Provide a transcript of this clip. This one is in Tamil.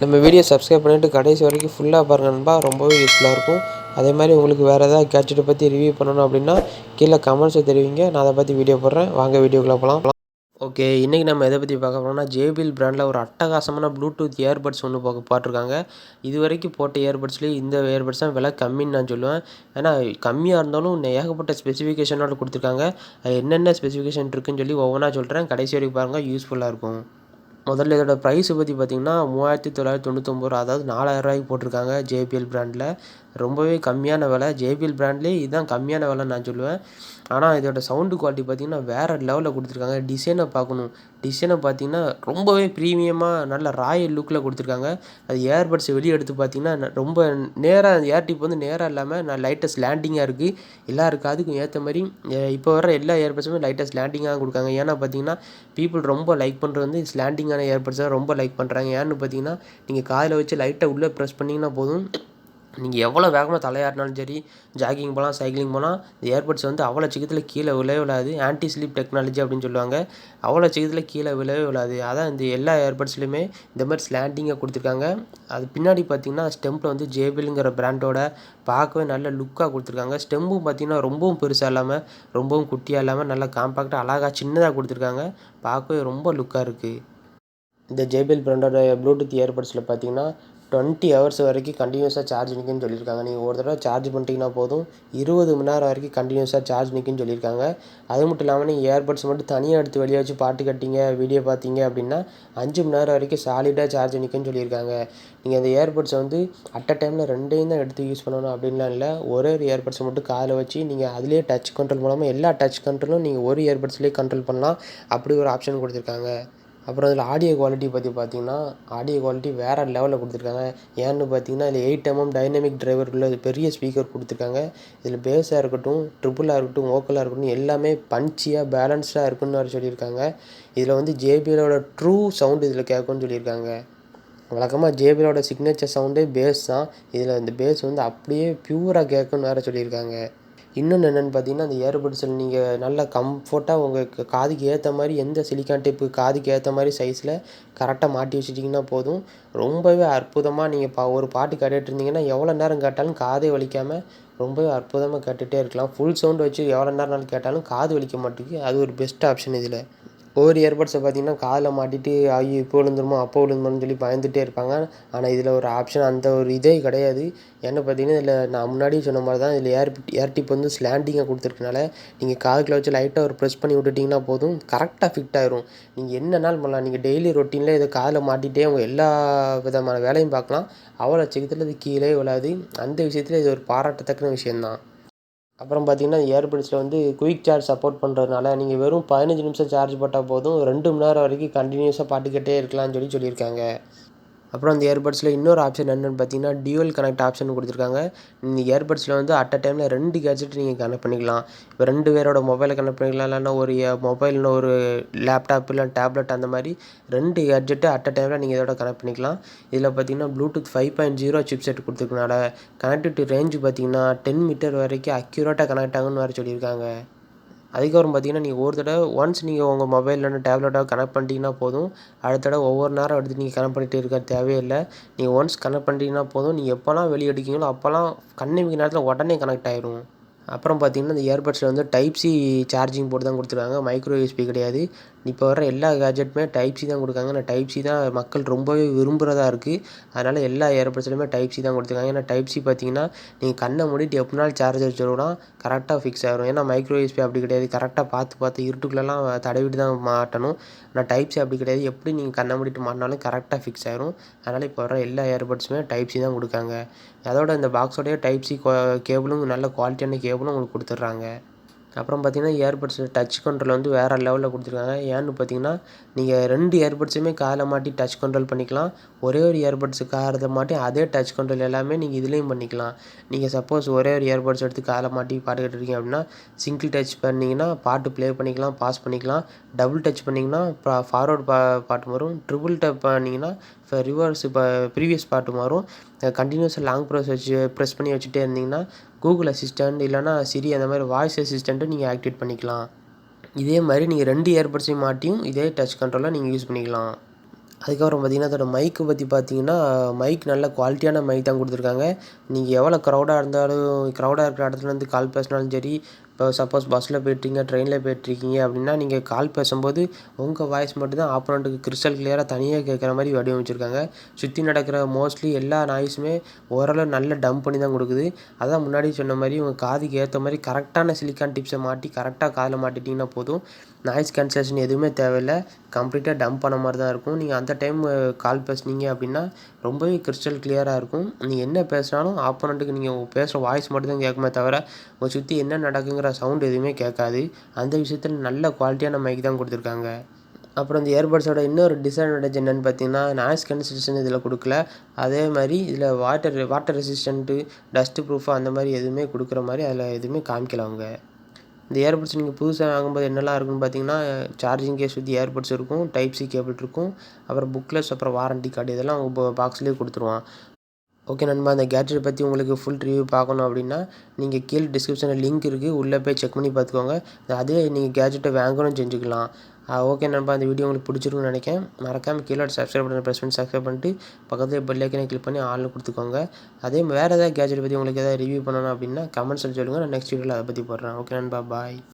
நம்ம வீடியோ சப்ஸ்கிரைப் பண்ணிவிட்டு கடைசி வரைக்கும் ஃபுல்லாக பாருங்கள் நண்பா. ரொம்பவே யூஸ்ஃபுல்லாக இருக்கும். அதே மாதிரி உங்களுக்கு வேறு ஏதாவது கேட்ஜெட்டை பற்றி ரிவ்யூ பண்ணணும் அப்படின்னா கீழே கமெண்ட்ஸை தெரிவிங்க. நான் அதை பற்றி வீடியோ போடுறேன். வாங்க வீடியோக்குள்ளே போகலாம். ஓகே, இன்றைக்கி நம்ம எதை பற்றி பார்க்க போகிறோம்னா JBL பிராண்டில் ஒரு அட்டகாசமான ப்ளூடூத் இயர்பட்ஸ் ஒன்று போட்டிருக்காங்க. இது வரைக்கும் போட்ட இயர்பட்ஸ்லேயே இந்த இயர்பட்ஸ் தான் விலை கம்மின்னு நான் சொல்லுவேன். ஏன்னா கம்மியாக இருந்தாலும் ஏகப்பட்ட ஸ்பெசிஃபிகேஷனோட கொடுத்துருக்காங்க. அது என்னென்ன ஸ்பெசிஃபிகேஷன் இருக்குன்னு சொல்லி ஒவ்வொன்றா சொல்கிறேன். கடைசி வரைக்கும் பாருங்கள், யூஸ்ஃபுல்லாக இருக்கும். முதல்ல இதோட ப்ரைஸை பற்றி பார்த்திங்கன்னா 3999, அதாவது 4000 போட்டிருக்காங்க JBL பிராண்டில். ரொம்பவே கம்மியான விலை. JBL பிராண்ட்லேயே இதுதான் கம்மியான விலைன்னு நான் சொல்லுவேன். ஆனால் இதோட சவுண்டு குவாலிட்டி பார்த்திங்கன்னா வேறு லெவலில் கொடுத்துருக்காங்க. டிசைனை பார்க்கணும். டிசைனை பார்த்திங்கன்னா ரொம்பவே ப்ரீமியமாக நல்ல ராயல் லுக்கில் கொடுத்துருக்காங்க. அது இயர்பட்ஸ் வெளியே எடுத்து பார்த்திங்கன்னா ரொம்ப நேராக ஏர் டிப் வந்து நேராக இல்லாமல் லைட்டாக ஸ்லாண்டிங்காக இருக்குது. எல்லாருக்கும் அதுக்கும் ஏற்ற மாதிரி இப்போ வர எல்லா இயர்பட்ஸுமே லைட்டாக ஸ்லாண்டிங்காக கொடுக்காங்க. ஏன்னா பார்த்திங்கன்னா பீப்புள் ரொம்ப லைக் பண்ணுறது வந்து ஸ்லாண்டிங்கான இயர்பட்ஸை ரொம்ப லைக் பண்ணுறாங்க. ஏன்னு பார்த்தீங்கன்னா நீங்கள் காதில் வச்சு லைட்டாக உள்ளே ப்ரெஸ் பண்ணிங்கன்னா போதும், நீங்கள் எவ்வளோ வேகமாக தலையாட்டினாலும் சரி, ஜாகிங் போகலாம், சைக்கிளிங் போகலாம், இந்த இயர்பட்ஸ் வந்து அவ்வளோ சீக்கிரத்தில் கீழே விழவே விழாது. ஆன்டி ஸ்லீப் டெக்னாலஜி அப்படின்னு சொல்லுவாங்க. அவ்வளோ சீக்கிரத்தில் கீழே விழவே விழாது. அதான் இந்த எல்லா இயர்பட்ஸ்லையுமே இந்த மாதிரி ஸ்லாண்டிங்காக கொடுத்துருக்காங்க. அது பின்னாடி பார்த்தீங்கன்னா ஸ்டெம்பில் வந்து JBLங்கிற பிராண்டோட பார்க்கவே நல்ல லுக்காக கொடுத்துருக்காங்க. ஸ்டெம்பும் பார்த்தீங்கன்னா ரொம்பவும் பெருசாக இல்லாமல் ரொம்பவும் குட்டியாக இல்லாமல் நல்லா காம்பாக்டாக அழகாக சின்னதாக கொடுத்துருக்காங்க. பார்க்கவே ரொம்ப லுக்காக இருக்குது. இந்த JBL பிராண்டோட ப்ளூடூத் இயர்பட்ஸில் பார்த்தீங்கன்னா 20 ஹவர்ஸ் வரைக்கும் கண்டினியூஸாக சார்ஜ் நிற்குன்னு சொல்லியிருக்காங்க. நீங்கள் ஒரு தடவை சார்ஜ் பண்ணிட்டீங்கன்னா போதும் 20 மணி நேரம் வரைக்கும் கண்டினியூஸாக சார்ஜ் நிற்குன்னு சொல்லியிருக்காங்க. அது மட்டும் இல்லாமல் நீங்கள் இயர்பட்ஸ் மட்டும் தனியாக எடுத்து வெளியே வச்சு பாட்டு கட்டிங்க, வீடியோ பார்த்தீங்க அப்படின்னா 5 மணி நேரம் வரைக்கும் சாலிடாக சார்ஜ் நிற்குன்னு சொல்லியிருக்காங்க. நீங்கள் அந்த இயர்பட்ஸை வந்து அட் அ டைமில் ரெண்டையும் தான் எடுத்து யூஸ் பண்ணணும் அப்படின்லாம் இல்லை. ஒரே ஒரு இயர்பட்ஸை மட்டும் காதில் வச்சு நீங்கள் அதிலே டச் கண்ட்ரோல் மூலமாக எல்லா டச் கண்ட்ரோலும் நீங்கள் ஒரு இயர்பட்ஸ்லேயே கண்ட்ரோல் பண்ணலாம். அப்படி ஒரு ஆப்ஷன் கொடுத்துருக்காங்க. அப்புறம் அதில் ஆடியோ குவாலிட்டி பற்றி பார்த்தீங்கன்னா ஆடியோ குவாலிட்டி வேறு லெவலில் கொடுத்துருக்காங்க. ஏன்னு பார்த்தீங்கன்னா இதில் 8mm டைனமிக் டிரைவர் உள்ள பெரிய ஸ்பீக்கர் கொடுத்துருக்காங்க. இதில் பேஸாக இருக்கட்டும், ட்ரிபிளாக இருக்கட்டும், வோக்கலாக இருக்கட்டும் எல்லாமே பஞ்சியாக பேலன்ஸ்டாக இருக்குன்னு வேறு சொல்லியிருக்காங்க. இதில் வந்து JBLோட ட்ரூ சவுண்டு இதில் கேட்கும்னு சொல்லியிருக்காங்க. வழக்கமாக JBLோட சிக்னேச்சர் சவுண்டே பேஸ் தான். இதில் இந்த பேஸ் வந்து அப்படியே பியூராக கேட்குன்னு வேறு சொல்லியிருக்காங்க. இன்னொன்று என்னென்னு பார்த்தீங்கன்னா, அந்த இயர்பட்ஸில் நீங்கள் நல்லா கம்ஃபர்ட்டாக உங்கள் காதுக்கு ஏற்ற மாதிரி எந்த சிலிக்கான் டிப்பு காதுக்கு ஏற்ற மாதிரி சைஸில் கரெக்டாக மாட்டி வச்சுட்டிங்கன்னா போதும். ரொம்பவே அற்புதமாக நீங்கள் ஒரு பாட்டு கேட்டுட்டு இருந்தீங்கன்னா எவ்வளோ நேரம் கேட்டாலும் காதே வலிக்காமல் ரொம்பவே அற்புதமாக கேட்டுகிட்டே இருக்கலாம். ஃபுல் சவுண்டு வச்சு எவ்வளோ நேரம் கேட்டாலும் காது வலிக்க மாட்டேங்குது. அது ஒரு பெஸ்ட் ஆப்ஷன் இதில். ஒவ்வொரு இயர்பட்ஸை பார்த்தீங்கன்னா காதில் மாட்டிட்டு ஐயோ இப்போ விழுந்துருமோ அப்போ விழுந்துருமோன்னு சொல்லி பயந்துகிட்டே இருப்பாங்க. ஆனால் இதில் ஒரு ஆப்ஷன் அந்த ஒரு இதே கிடையாது. ஏன்னு பார்த்தீங்கன்னா இதில் நான் முன்னாடியே சொன்ன மாதிரி தான் இதில் ஏர் டிப் வந்து ஸ்லாண்டிங்காக கொடுத்துருக்கனால நீங்கள் காதுக்குள்ள வச்சு லைட்டாக ஒரு ப்ரெஸ் பண்ணி விட்டுட்டிங்கன்னா போதும், கரெக்டாக ஃபிட் ஆயிரும். நீங்கள் என்னன்னாலும் பண்ணலாம். நீங்கள் டெய்லி ரொட்டீனில் இதை காதில் மாட்டிகிட்டே உங்கள் எல்லா விதமான வேலையும் பார்க்கலாம். அவ்வளோ சீக்கிரத்தில் இது கீழே விழாது. அந்த விஷயத்தில் இது ஒரு பாராட்டத்தக்க விஷயந்தான். அப்புறம் பார்த்தீங்கன்னா இயர்பட்ஸில் வந்து குயிக் சார்ஜ் சப்போர்ட் பண்ணுறதுனால நீங்கள் வெறும் 15 நிமிஷம் சார்ஜ் போட்டால் போதும் 2 மணி நேரம் வரைக்கும் கண்டினியூஸாக பாட்டுக்கிட்டே இருக்கலாம்னு சொல்லியிருக்காங்க. அப்புறம் அந்த இயர்பட்ஸில் இன்னொரு ஆப்ஷன் என்னென்னு பார்த்தீங்கன்னா டியூவல் கனெக்ட் ஆப்ஷன் கொடுத்துருக்காங்க. இந்த இயர்பட்ஸில் வந்து அட் அ டைமில் 2 கேட்ஜெட் நீங்கள் கனெக்ட் பண்ணிக்கலாம். இப்போ 2 பேரோட மொபைலை கனெக்ட் பண்ணிக்கலாம். இல்லைன்னா ஒரு மொபைல்னு ஒரு லேப்டாப் இல்லை டேப்லெட் அந்த மாதிரி 2 கேட்ஜெட்டு அட் அ டைமில் நீங்கள் இதோட கனெக்ட் பண்ணிக்கலாம். இதில் பார்த்தீங்கன்னா ப்ளூடூத் 5.0 சிப்செட் கொடுத்துருக்கனால கனெக்டிவிட்டி ரேஞ்சு பார்த்தீங்கன்னா 10 மீட்டர் வரைக்கும் அக்யூரேட்டாக கனெக்ட் ஆகுன்னு வேறு சொல்லியிருக்காங்க. அதுக்கப்புறம் பார்த்தீங்கன்னா நீங்கள் ஒரு தடவை ஒன்ஸ் நீங்கள் உங்கள் மொபைல் இல்லைன்னா டேப்லெட்டாக கனெக்ட் பண்ணிட்டீங்கன்னா போதும். அடுத்த தடவை ஒவ்வொரு நேரம் எடுத்து நீங்கள் கனெக்ட் பண்ணிகிட்டே இருக்க தேவையில்லை. நீங்கள் ஒன்ஸ் கனெக்ட் பண்ணிட்டீங்கன்னா போதும், நீங்கள் எப்போல்லாம் வெளியே எடுக்கீங்களோ அப்போல்லாம் கண்ணிமைக்கிற நேரத்தில் உடனே கனெக்ட் ஆயிரும். அப்புறம் பார்த்தீங்கன்னா இந்த இயர்பட்ஸில் வந்து டைப் சி சார்ஜிங் போர்டு தான் கொடுத்துருக்காங்க. மைக்ரோ யூஎஸ்பி கிடையாது. இப்போ வர எல்லா கேட்ஜெட்டுமே டைப் சி தான் கொடுக்காங்க. ஆனால் டைப் சி தான் மக்கள் ரொம்பவே விரும்புகிறதா இருக்குது. அதனால் எல்லா இயர்பட்ஸ்லையுமே டைப் சி தான் கொடுத்துருக்காங்க. ஏன்னா டைப் சி பார்த்தீங்கன்னா நீங்கள் கண்ணை மூடிட்டு எப்படினாலும் சார்ஜர் வச்சுருவோம்னா கரெக்டாக ஃபிக்ஸ் ஆகிரும். ஏன்னா மைக்ரோ யூஎஸ்பி அப்படி கிடையாது. கரெக்டாக பார்த்து இருட்டுக்குள்ளெல்லாம் தடவிட்டு தான் மாட்டணும். ஆனால் டைப் சி அப்படி கிடையாது. எப்படி நீங்கள் கண்ணை மூடிட்டு மாட்டினாலும் கரெக்டாக ஃபிக்ஸ் ஆகிரும். அதனால் இப்போ வர எல்லா இயர்பட்ஸுமே டைப் சி தான் கொடுக்காங்க. அதோட இந்த பாக்ஸோடைய டைப் சி கேபிளும் நல்ல குவாலிட்டியான கேபிளும் உங்களுக்கு கொடுத்துட்றாங்க. அப்புறம் பார்த்தீங்கன்னா இயர்பட்ஸில் டச் கண்ட்ரோல் வந்து வேறு லெவலில் கொடுத்துருக்காங்க. ஏன்னு பார்த்தீங்கன்னா நீங்கள் 2 இயர்பட்ஸுமே காதில் மாட்டி டச் கண்ட்ரோல் பண்ணிக்கலாம். ஒரே ஒரு இயர்பட்ஸு காதில் மாட்டி அதே டச் கண்ட்ரோல் எல்லாமே நீங்கள் இதுலேயும் பண்ணிக்கலாம். நீங்கள் சப்போஸ் ஒரே ஒரு இயர்பட்ஸ் எடுத்து காதில் மாட்டி பாட்டு கேட்டுருக்கீங்க அப்படின்னா சிங்கிள் டச் பண்ணிங்கன்னா பாட்டு ப்ளே பண்ணிக்கலாம், பாஸ் பண்ணிக்கலாம். டபுள் டச் பண்ணிங்கன்னா ஃபார்வர்டு பாட்டு வரும். ட்ரிபிள் டச் பண்ணிங்கன்னா இப்போ ரிவர்ஸ் இப்போ ப்ரீவியஸ் பாட்டு மாறும். கண்டினியூஸாக லாங் ப்ரெஸ் பண்ணி வச்சுட்டே இருந்தீங்கன்னா கூகுள் அசிஸ்டண்ட் இல்லைனா சிரி அந்த மாதிரி வாய்ஸ் அசிஸ்டண்ட்டும் நீங்கள் ஆக்டிவேட் பண்ணிக்கலாம். இதே மாதிரி நீங்கள் 2 இயர்பட்ஸையும் மாட்டியும் இதே டச் கண்ட்ரோலாக நீங்கள் யூஸ் பண்ணிக்கலாம். அதுக்கப்புறம் பார்த்தீங்கன்னா, அதோட மைக்கு பற்றி பார்த்தீங்கன்னா, மைக் நல்ல குவாலிட்டியான மைக் தான் கொடுத்துருக்காங்க. நீங்கள் எவ்வளோ க்ரௌடாக இருந்தாலும் க்ரௌடாக இருக்கிற இடத்துலேருந்து கால் பேசினாலும் சரி, இப்போ சப்போஸ் பஸ்ஸில் போயிட்டுருக்கீங்க, ட்ரெயினில் போயிட்டுருக்கீங்க அப்படின்னா, நீங்கள் கால் பேசும்போது உங்கள் வாய்ஸ் மட்டும் தான் ஆப்போனண்ட்டுக்கு கிறிஸ்டல் கிளியராக தனியாக கேட்குற மாதிரி வடிவமைச்சிருக்காங்க. சுற்றி நடக்கிற மோஸ்ட்லி எல்லா நாய்ஸுமே ஓரளவு நல்ல டம்ப் பண்ணி தான் கொடுக்குது. அதான் முன்னாடி சொன்ன மாதிரி உங்கள் காதுக்கு ஏற்ற மாதிரி கரெக்டான சிலிக்கான் டிப்ஸை மாட்டி கரெக்டாக காதில் மாட்டிட்டிங்கன்னா போதும். நாய்ஸ் கேன்சலேஷன் எதுவுமே தேவையில்லை. கம்ப்ளீட்டாக டம்ப் பண்ண மாதிரி தான் இருக்கும். நீங்கள் அந்த டைம் கால் பேசுனீங்க அப்படின்னா ரொம்பவே கிறிஸ்டல் கிளியராக இருக்கும். நீங்கள் என்ன பேசினாலும் ஆப்போனண்ட்டுக்கு நீங்கள் பேசுகிற வாய்ஸ் மட்டும் தான் கேட்குமே தவிர உங்கள் சுற்றி என்ன நடக்குங்கிற சவுண்ட் எதுவுமே கேட்காது. அந்த விஷயத்தில் நல்ல குவாலிட்டியான மைக் தான் கொடுத்துருக்காங்க. அப்புறம் இந்த இயர்பட்ஸோட இன்னொரு டிஸ்அட்வான்டேஜ் என்னென்னு பார்த்தீங்கன்னா, நாய்ஸ் கேன்சலேஷன் இதில் கொடுக்கல. அதே மாதிரி இதில் வாட்டர் ரெசிஸ்டண்ட்டு, டஸ்ட்டு ப்ரூஃபு அந்த மாதிரி எதுவுமே கொடுக்குற மாதிரி அதில் எதுவுமே காமிக்கல அவங்க. இந்த இயர்பட்ஸ் நீங்கள் புதுசாக வாங்கும்போது என்னெல்லாம் இருக்குன்னு பார்த்தீங்கன்னா, சார்ஜிங் கேஸ் வித் இயர்பட்ஸ் இருக்கும், டைப் சி கேபிள் இருக்கும், அப்புறம் புக்லெஸ், அப்புறம் வாரண்டி கார்டு இதெல்லாம் அவங்க பாக்ஸ்லேயே கொடுத்துருவான். ஓகே நண்பா, அந்த கேட்ஜெட் பற்றி உங்களுக்கு ஃபுல் ரிவ்யூ பார்க்கணும் அப்படின்னா, நீங்கள் கீழே டிஸ்கிரிப்ஷனில் லிங்க் இருக்குது, உள்ளே போய் செக் பண்ணி பார்த்துக்கோங்க. அதே நீங்கள் கேட்ஜெட்டை வாங்கணும் செஞ்சுக்கலாம். ஓகே நண்பா, அந்த வீடியோ உங்களுக்கு பிடிச்சிருக்குன்னு நினைக்கிறேன். மறக்காமல் கீழே சப்ஸ்கிரைப் பண்ணி ப்ரெஸ் பண்ணி சப்ஸ்கிரைப் பண்ணிட்டு பக்கத்தில் பெல் ஐக்கனை கிளிக் பண்ணி ஆல்னு கொடுத்துக்கோங்க. அதே வேறு ஏதாவது கேட்ஜெட் பற்றி உங்களுக்கு ஏதாவது ரிவ்யூ பண்ணணும் அப்படின்னா கமெண்ட்ஸில் சொல்லுங்கள். நான் நெக்ஸ்ட் வீடியோவில் அதை பற்றி போடுறேன். ஓகே நண்பா, பாய்.